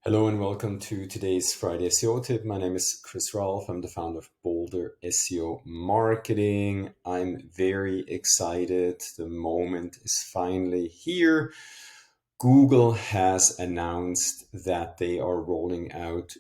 Hello and welcome to today's Friday SEO tip. My name is Chris Raulf. I'm the founder of Boulder SEO Marketing. I'm very excited. The moment is finally here. Google has announced that they are rolling out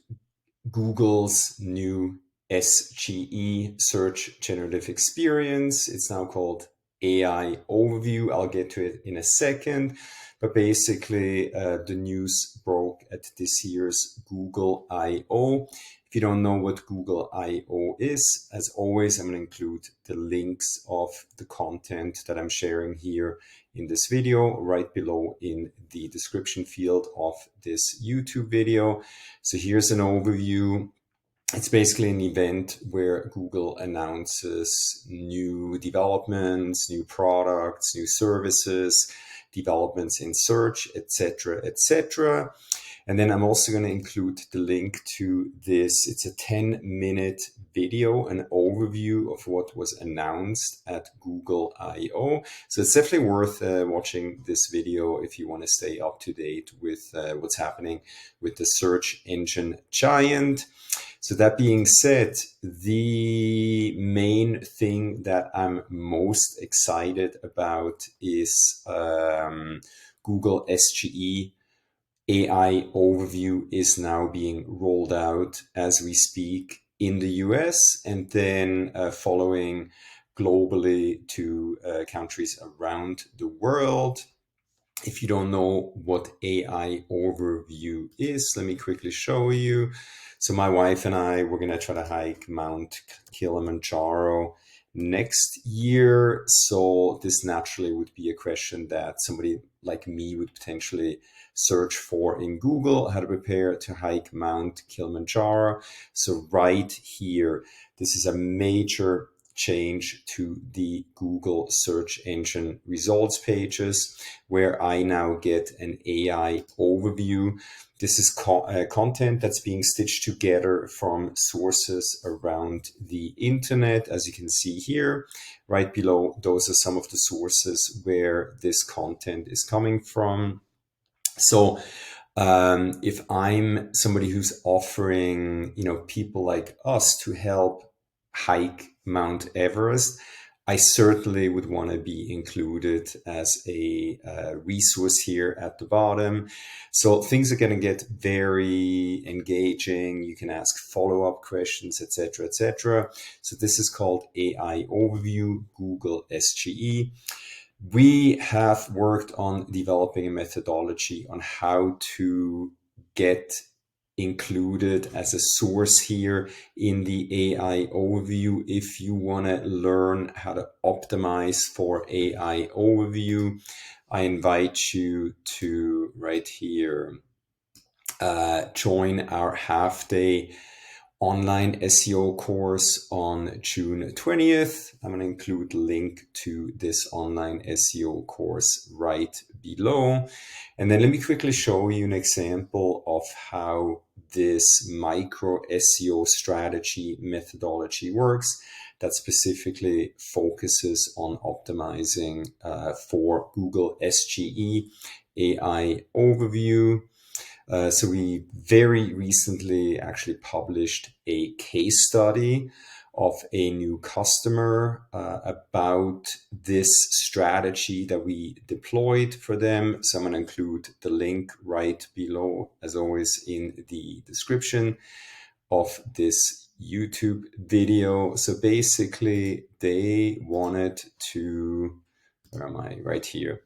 Google's new SGE, Search Generative Experience. It's now called AI Overview. I'll get to it in a second. But basically, the news broke at this year's Google I/O. If you don't know what Google I/O is, as always, I'm going to include the links of the content that I'm sharing here in this video right below in the description field of this YouTube video. So here's an overview. It's basically an event where Google announces new developments, new products, new services, developments in search, etc., etc. And then I'm also going to include the link to this. It's a 10-minute video, an overview of what was announced at Google I/O. So it's definitely worth watching this video if you want to stay up to date with what's happening with the search engine giant. So that being said, the main thing that I'm most excited about is Google SGE AI Overview is now being rolled out as we speak in the US and then following globally to countries around the world. If you don't know what AI Overview is, let me quickly show you. So my wife and I, we're going to try to hike Mount Kilimanjaro next year. So this naturally would be a question that somebody like me would potentially search for in Google, how to prepare to hike Mount Kilimanjaro. So right here, this is a major change to the Google search engine results pages where I now get an AI overview. This is content that's being stitched together from sources around the internet. As you can see here, right below, those are some of the sources where this content is coming from. So if I'm somebody who's offering, people like us to help hike Mount Everest, I certainly would want to be included as a resource here at the bottom. So things are going to get very engaging. You can ask follow-up questions, etc., etc. So this is called AI Overview, Google SGE. We have worked on developing a methodology on how to get included as a source here in the AI overview. If you want to learn how to optimize for AI overview, I invite you to right here join our half-day online SEO course on June 20th. I'm going to include a link to this online SEO course right below. And then let me quickly show you an example of how this micro SEO strategy methodology works that specifically focuses on optimizing for Google SGE AI overview. So we very recently actually published a case study of a new customer about this strategy that we deployed for them. So I'm going to include the link right below, as always, in the description of this YouTube video. So basically, they wanted to, where am I? Right here.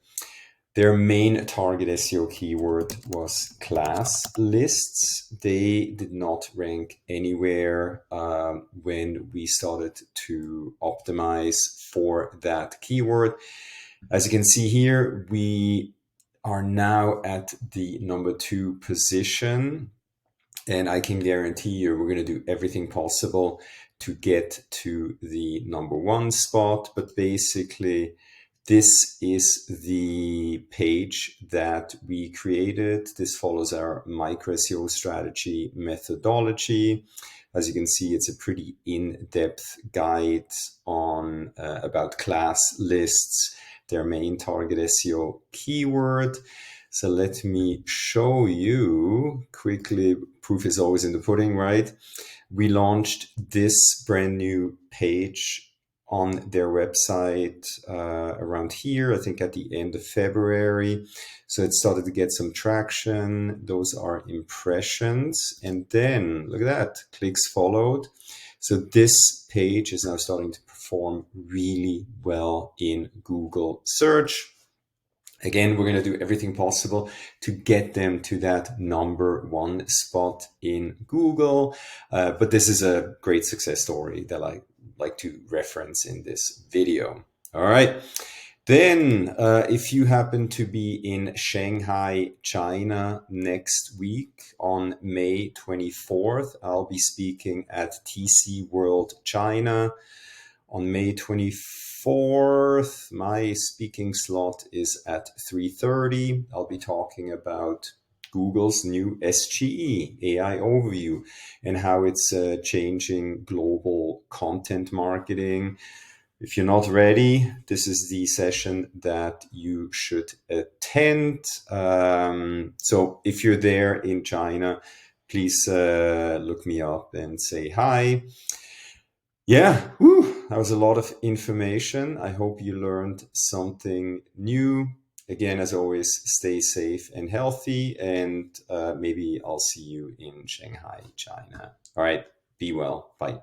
Their main target SEO keyword was class lists. They did not rank anywhere when we started to optimize for that keyword. As you can see here, we are now at the number 2 position. And I can guarantee you we're going to do everything possible to get to the number 1 spot. But basically, this is the page that we created. This follows our micro SEO strategy methodology. As you can see, it's a pretty in-depth guide on about class lists, their main target SEO keyword. So let me show you quickly. Proof is always in the pudding, right? We launched this brand new page on their website around here, I think at the end of February. So it started to get some traction. Those are impressions. And then look at that, clicks followed. So this page is now starting to perform really well in Google search. Again, we're going to do everything possible to get them to that #1 spot in Google. But this is a great success story that I like to reference in this video. All right. Then, if you happen to be in Shanghai, China next week on May 24th, I'll be speaking at TC World China. On May 24th, my speaking slot is at 3:30. I'll be talking about Google's new SGE, AI Overview, and how it's changing global content marketing. If you're not ready, this is the session that you should attend. So if you're there in China, please look me up and say hi. Yeah, that was a lot of information. I hope you learned something new. Again, as always, stay safe and healthy, and maybe I'll see you in Shanghai, China. All right, be well. Bye.